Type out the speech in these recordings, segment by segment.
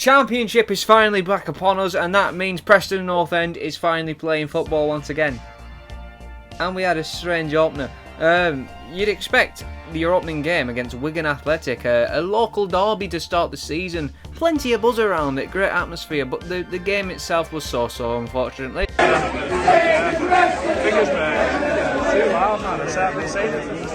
championship is finally back upon us, and that means Preston North End is finally playing football once again. And we had a strange opener. You'd expect your opening game against Wigan Athletic, a local derby to start the season. Plenty of buzz around it, great atmosphere, but the game itself was so-so, unfortunately. Fingers, man. Too loud, man. It's happening. Say it.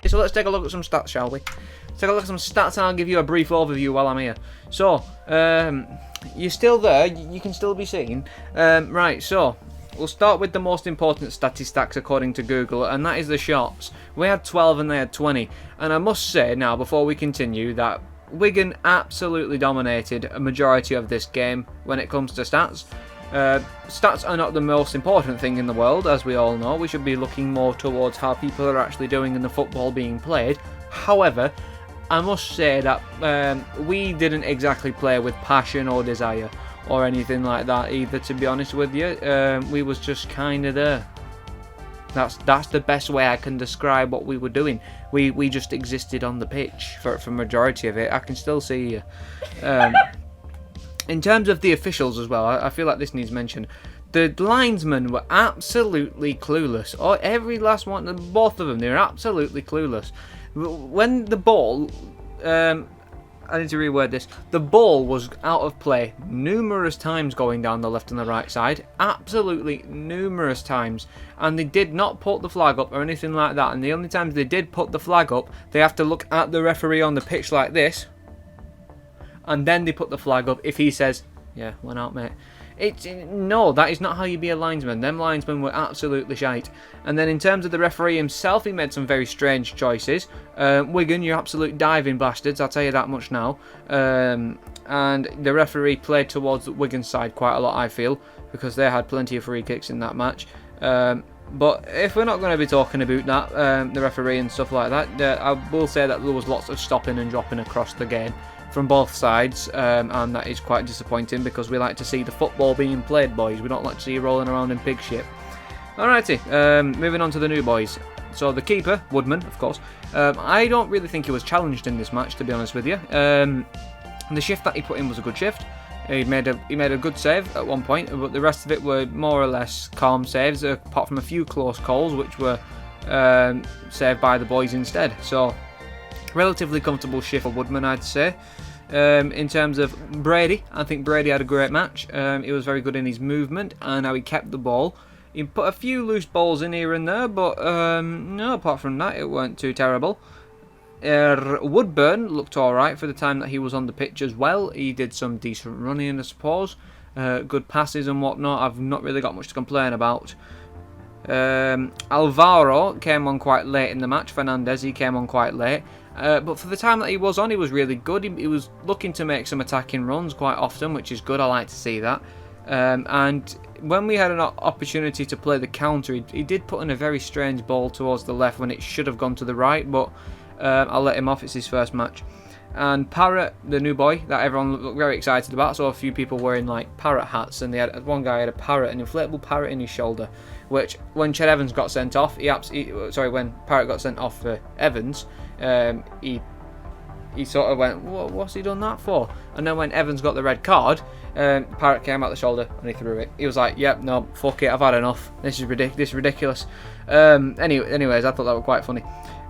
So let's take a look at some stats, shall we? Let's take a look at some stats and I'll give you a brief overview while I'm here. So, you're still there, you can still be seen. Right, so, we'll start with the most important statistics according to Google, and that is the shots. We had 12 and they had 20. And I must say now, before we continue, that Wigan absolutely dominated a majority of this game when it comes to stats. Stats are not the most important thing in the world, as we all know. We should be looking more towards how people are actually doing in the football being played. However, I must say that we didn't exactly play with passion or desire or anything like that either, to be honest with you. We was just kind of there. That's the best way I can describe what we were doing. We just existed on the pitch for majority of it. I can still see you. In terms of the officials as well, I feel like this needs mention. The linesmen were absolutely clueless. Oh, every last one, both of them, they were absolutely clueless. When the ball, I need to reword this. The ball was out of play numerous times going down the left and the right side. Absolutely numerous times. And they did not put the flag up or anything like that. And the only times they did put the flag up, they have to look at the referee on the pitch like this. And then they put the flag up if he says, yeah, went out, mate. No, that is not how you be a linesman. Them linesmen were absolutely shite. And then in terms of the referee himself, he made some very strange choices. Wigan, you're absolute diving bastards, I'll tell you that much now. And the referee played towards the Wigan side quite a lot, I feel, because they had plenty of free kicks in that match. But if we're not going to be talking about that, the referee and stuff like that, I will say that there was lots of stopping and dropping across the game from both sides, and that is quite disappointing because we like to see the football being played, boys. We don't like to see you rolling around in pig shit. Alrighty, moving on to the new boys. So the keeper, Woodman, of course. I don't really think he was challenged in this match, to be honest with you. The shift that he put in was a good shift. He made a good save at one point, but the rest of it were more or less calm saves, apart from a few close calls, which were saved by the boys instead. So, relatively comfortable shift for Woodman, I'd say. In terms of Brady, I think Brady had a great match. He was very good in his movement and how he kept the ball. He put a few loose balls in here and there, but no, apart from that, it weren't too terrible. Woodburn looked alright for the time that he was on the pitch as well. He did some decent running, I suppose. Good passes and whatnot. I've not really got much to complain about. Alvaro came on quite late in the match. Fernandez, he came on quite late. But for the time that he was on, he was really good. He was looking to make some attacking runs quite often, which is good. I like to see that. And when we had an opportunity to play the counter, he did put in a very strange ball towards the left when it should have gone to the right, but I'll let him off. It's his first match. And Parrott, the new boy that everyone looked very excited about. So a few people wearing like parrot hats, and they had one guy had a parrot, an inflatable parrot in his shoulder. Which when Ched Evans got sent off, when Parrott got sent off for Evans, he sort of went, what's he done that for? And then when Evans got the red card, Parrott came out the shoulder and he threw it. He was like, yep, no, fuck it, I've had enough. This is ridiculous. Anyways, I thought that was quite funny.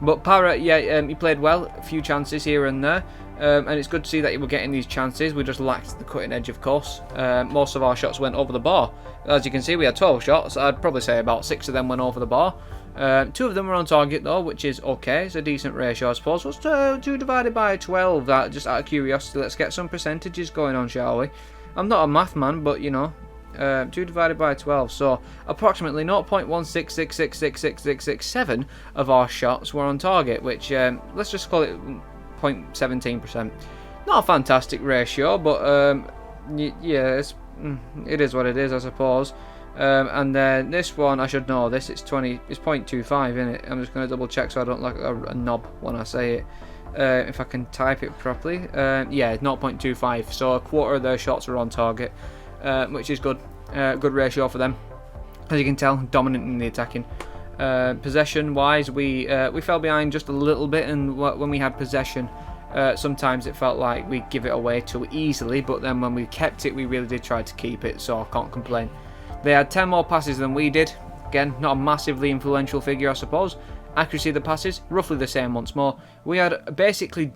But Parrott, yeah, he played well, a few chances here and there. And it's good to see that he were getting these chances. We just lacked the cutting edge, of course. Most of our shots went over the bar. As you can see, we had 12 shots. I'd probably say about 6 of them went over the bar. 2 of them were on target though, which is okay. It's a decent ratio, I suppose. What's 2 divided by 12? That, just out of curiosity, let's get some percentages going on, shall we? I'm not a math man, but you know, 2 divided by 12, so approximately 0.166666667 of our shots were on target, which let's just call it 0.17%. Not a fantastic ratio, but yeah, it is what it is, I suppose. And then this one, I should know this. It's 0.25, isn't it? I'm just going to double check so I don't look like a knob when I say it. If I can type it properly. Yeah, 0.25. So a quarter of their shots are on target, which is good. Good ratio for them. As you can tell, dominant in the attacking. Possession-wise, we fell behind just a little bit, and when we had possession, sometimes it felt like we give it away too easily. But then when we kept it, we really did try to keep it. So I can't complain. They had 10 more passes than we did. Again, not a massively influential figure, I suppose. Accuracy of the passes, roughly the same once more. We had basically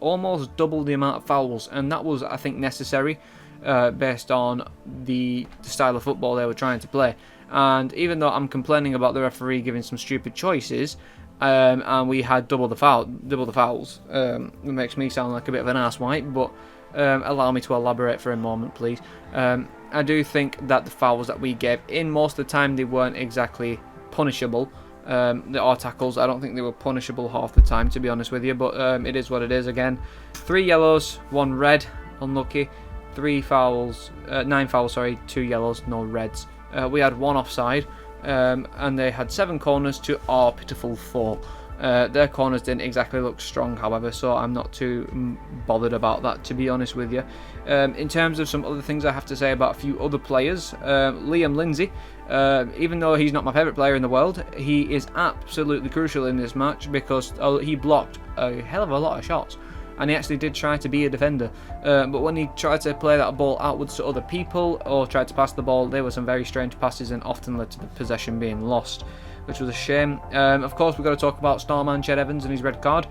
almost double the amount of fouls, and that was, I think, necessary based on the style of football they were trying to play. And even though I'm complaining about the referee giving some stupid choices, and we had double the fouls, it makes me sound like a bit of an asswipe, but allow me to elaborate for a moment, please. I do think that the fouls that we gave in, most of the time, they weren't exactly punishable. Our tackles, I don't think they were punishable half the time, to be honest with you, but it is what it is again. 3 yellows, 1 red, unlucky. 9 fouls, 2 yellows, no reds. We had 1 offside, and they had 7 corners to our pitiful 4. Their corners didn't exactly look strong, however, so I'm not too bothered about that, to be honest with you. In terms of some other things I have to say about a few other players, Liam Lindsay, even though he's not my favourite player in the world, he is absolutely crucial in this match because he blocked a hell of a lot of shots. And he actually did try to be a defender, but when he tried to play that ball outwards to other people or tried to pass the ball, there were some very strange passes and often led to the possession being lost, which was a shame. Of course, we've got to talk about Starman Ched Evans and his red card.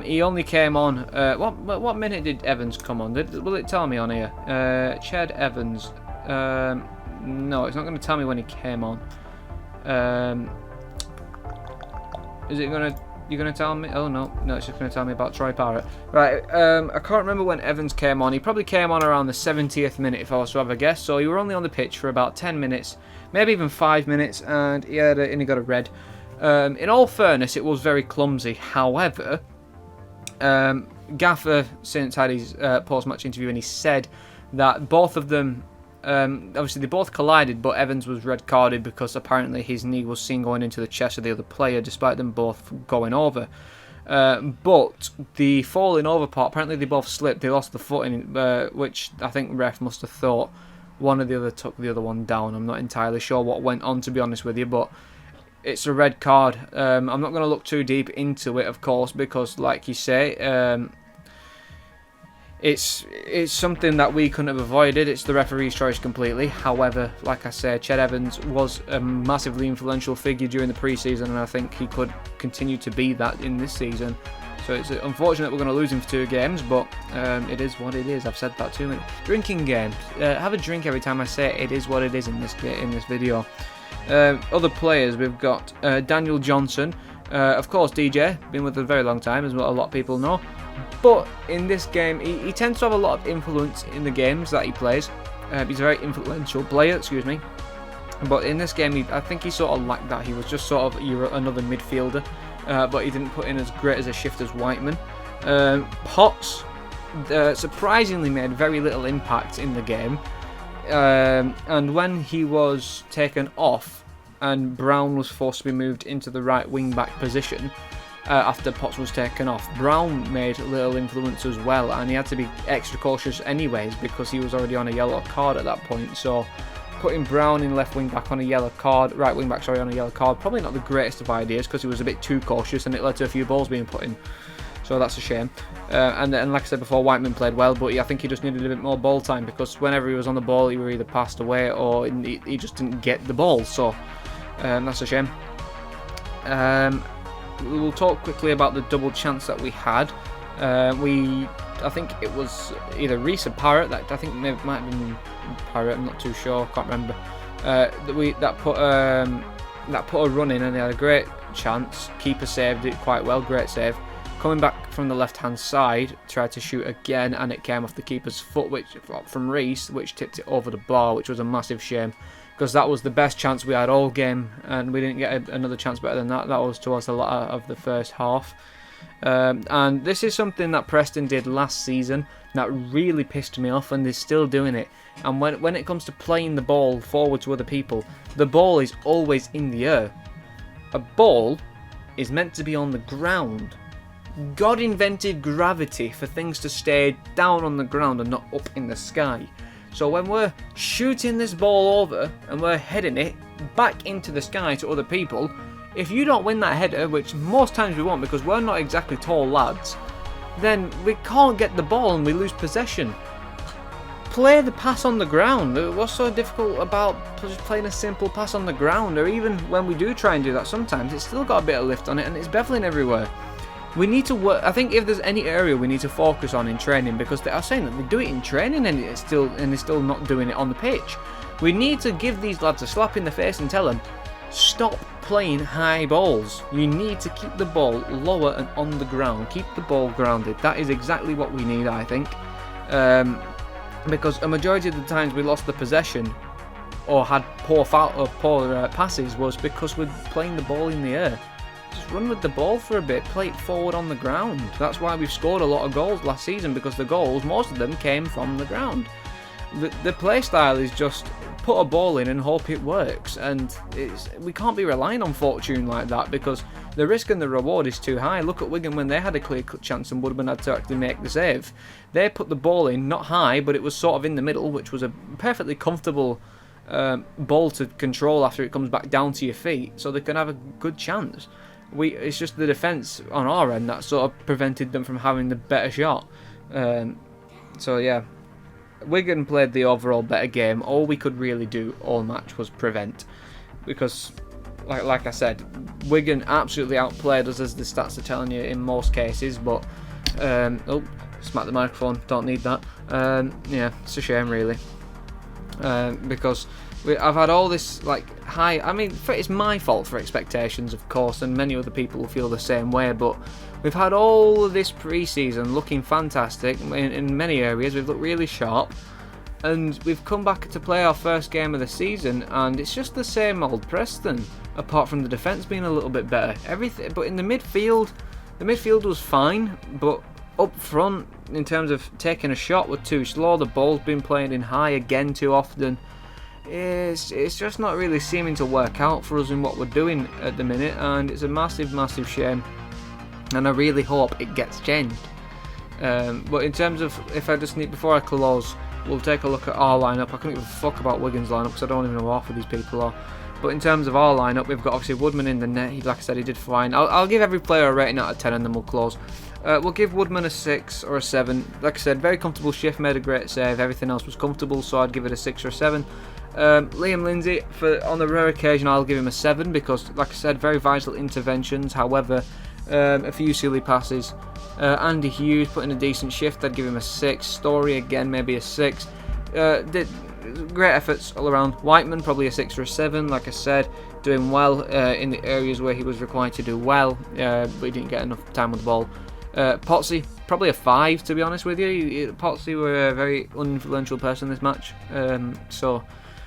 He only came on. What minute did Evans come on? Will it tell me on here? Ched Evans. No, it's not going to tell me when he came on. Is it going to? You're going to tell me? Oh, no, it's just going to tell me about Troy Parrott. Right, I can't remember when Evans came on. He probably came on around the 70th minute, if I was to have a guess. So he were only on the pitch for about 10 minutes, maybe even 5 minutes, and he got a red. In all fairness, it was very clumsy. However, Gaffer since had his post-match interview, and he said that both of them, obviously they both collided, but Evans was red carded because apparently his knee was seen going into the chest of the other player despite them both going over. But the falling over part, apparently they both slipped, they lost the footing, which I think ref must have thought one or the other took the other one down. I'm not entirely sure what went on, to be honest with you, but it's a red card. I'm not going to look too deep into it, of course, because like you say, it's something that we couldn't have avoided. It's the referee's choice completely. However, like I said, Ched Evans was a massively influential figure during the pre-season, and I think he could continue to be that in this season. So it's unfortunate we're going to lose him for 2 games, but it is what it is. I've said that too many. Drinking games. Have a drink every time I say it is what it is in this video. Other players, we've got Daniel Johnson. Of course, DJ, been with us a very long time, as what a lot of people know. But in this game, he tends to have a lot of influence in the games that he plays. He's a very influential player, excuse me. But in this game, I think he sort of lacked that. He was just sort of another midfielder, but he didn't put in as great as a shift as Whiteman. Potts surprisingly made very little impact in the game. And when he was taken off and Brown was forced to be moved into the right wing-back position, after Potts was taken off, Brown made little influence as well, and he had to be extra cautious anyways because he was already on a yellow card at that point. So putting Brown in left wing back on a yellow card, right wing back on a yellow card, probably not the greatest of ideas because he was a bit too cautious and it led to a few balls being put in. So that's a shame. And like I said before, Whiteman played well, but I think he just needed a bit more ball time because whenever he was on the ball, he were either passed away or he just didn't get the ball. So that's a shame. We'll talk quickly about the double chance that we had. I think it was either RIIS or Parrott. I think it might have been Parrott. I'm not too sure. Can't remember. That put a run in, and they had a great chance. Keeper saved it quite well. Great save. Coming back from the left-hand side, tried to shoot again, and it came off the keeper's foot, from RIIS, which tipped it over the bar, which was a massive shame. Because that was the best chance we had all game, and we didn't get another chance better than that. That was towards the latter of the first half. And this is something that Preston did last season that really pissed me off, and they're still doing it. And when it comes to playing the ball forward to other people, the ball is always in the air. A ball is meant to be on the ground. God invented gravity for things to stay down on the ground and not up in the sky. So when we're shooting this ball over and we're heading it back into the sky to other people, if you don't win that header, which most times we won't because we're not exactly tall lads, then we can't get the ball and we lose possession. Play the pass on the ground. What's so difficult about just playing a simple pass on the ground? Or even when we do try and do that, sometimes it's still got a bit of lift on it and it's beveling everywhere. We need to work. I think if there's any area we need to focus on in training, because they are saying that they do it in training and they're still not doing it on the pitch. We need to give these lads a slap in the face and tell them, stop playing high balls. You need to keep the ball lower and on the ground. Keep the ball grounded. That is exactly what we need, I think. Because a majority of the times we lost the possession or had poor passes was because we're playing the ball in the air. Just run with the ball for a bit, play it forward on the ground. That's why we've scored a lot of goals last season, because the goals, most of them came from the ground. The play style is just put a ball in and hope it works, and we can't be relying on fortune like that, because the risk and the reward is too high. Look at Wigan when they had a clear-cut chance and Woodman had to actually make the save. They put the ball in, not high, but it was sort of in the middle, which was a perfectly comfortable ball to control after it comes back down to your feet, so they can have a good chance. It's just the defence on our end that sort of prevented them from having the better shot. So yeah, Wigan played the overall better game. All we could really do all match was prevent, because like I said, Wigan absolutely outplayed us, as the stats are telling you in most cases. But oh, smack the microphone, don't need that. Yeah, it's a shame really, because I've had all this high. I mean, it's my fault for expectations, of course, and many other people feel the same way. But we've had all of this pre-season looking fantastic in many areas. We've looked really sharp, and we've come back to play our first game of the season, and it's just the same old Preston. Apart from the defence being a little bit better, everything. But in the midfield was fine, but up front, in terms of taking a shot, we're too slow. The ball's been playing in high again too often. It's just not really seeming to work out for us in what we're doing at the minute, and it's a massive, massive shame. And I really hope it gets changed. But in terms of, if I just need, before I close, we'll take a look at our lineup. I couldn't give a fuck about Wigan's lineup because I don't even know half of these people are. But in terms of our lineup, we've got obviously Woodman in the net. Like I said, he did fine. I'll give every player a rating out of 10 and then we'll close. We'll give Woodman a 6 or a 7. Like I said, very comfortable shift, made a great save. Everything else was comfortable, so I'd give it a 6 or a 7. Liam Lindsay, on the rare occasion, I'll give him a 7 because, like I said, very vital interventions. However, a few silly passes. Andy Hughes put in a decent shift. I'd give him a 6. Story again, maybe a 6. Did great efforts all around. Whiteman probably a 6 or a 7. Like I said, doing well in the areas where he was required to do well, but he didn't get enough time with the ball. Potsy, probably a 5 to be honest with you. Potsy were a very influential person in this match. So,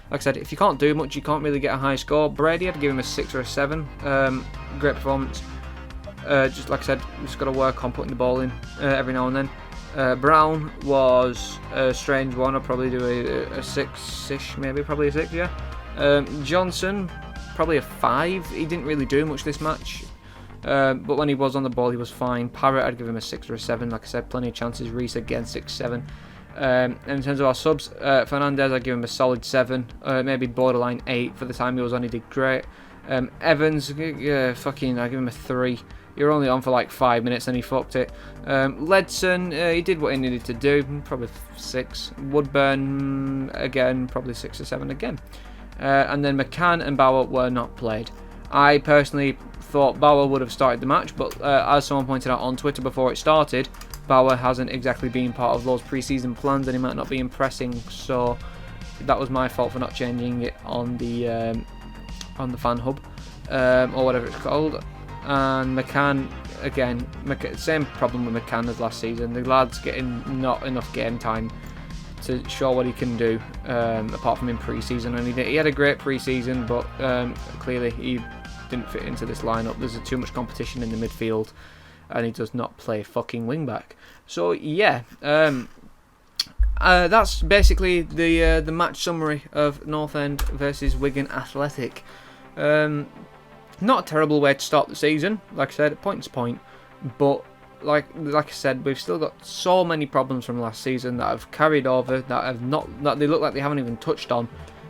like I said, if you can't do much, you can't really get a high score. Brady, I'd give him a 6 or a 7. Great performance. Just like I said, just got to work on putting the ball in every now and then. Brown was a strange one. I'd probably do a 6-ish, maybe, probably a 6, yeah. Johnson, probably a 5. He didn't really do much this match. But when he was on the ball, he was fine. Parrott, I'd give him a 6 or a 7. Like I said, plenty of chances. RIIS again, 6-7. And in terms of our subs, Fernandez, I'd give him a solid 7. Maybe borderline 8 for the time he was on. He did great. Evans, I'd give him a 3. You're only on for like 5 minutes and he fucked it. Ledson, he did what he needed to do. Probably 6. Woodburn, again, probably 6 or 7 again. And then McCann and BAUER were not played. I personally thought BAUER would have started the match, but as someone pointed out on Twitter before it started, BAUER hasn't exactly been part of those pre-season plans and he might not be impressing, so that was my fault for not changing it on the fan hub, or whatever it's called. And McCann, again, same problem with McCann as last season. The lad's getting not enough game time to show what he can do, apart from in pre-season. And he had a great pre-season, but clearly he didn't fit into this lineup. There's too much competition in the midfield. and he does not play fucking wing back. So yeah, that's basically the match summary of North End versus Wigan Athletic. Not a terrible way to start the season, like I said, point to point, but like I said, we've still got so many problems from last season that have carried over, that they look like they haven't even touched on.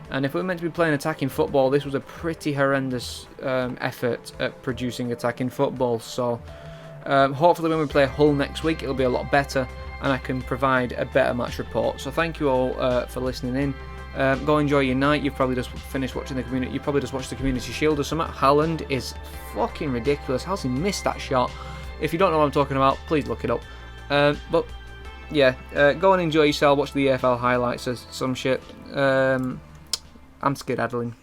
And if we're meant to be playing attacking football, this was a pretty horrendous effort at producing attacking football. So hopefully when we play Hull next week, it'll be a lot better, and I can provide a better match report. So thank you all for listening in. Go enjoy your night. You've probably just finished watching the community. You probably just watched the Community Shield or something. Haaland is fucking ridiculous. How's he missed that shot? If you don't know what I'm talking about, please look it up. But yeah, go and enjoy yourself. Watch the EFL highlights or some shit. I'm skedaddling.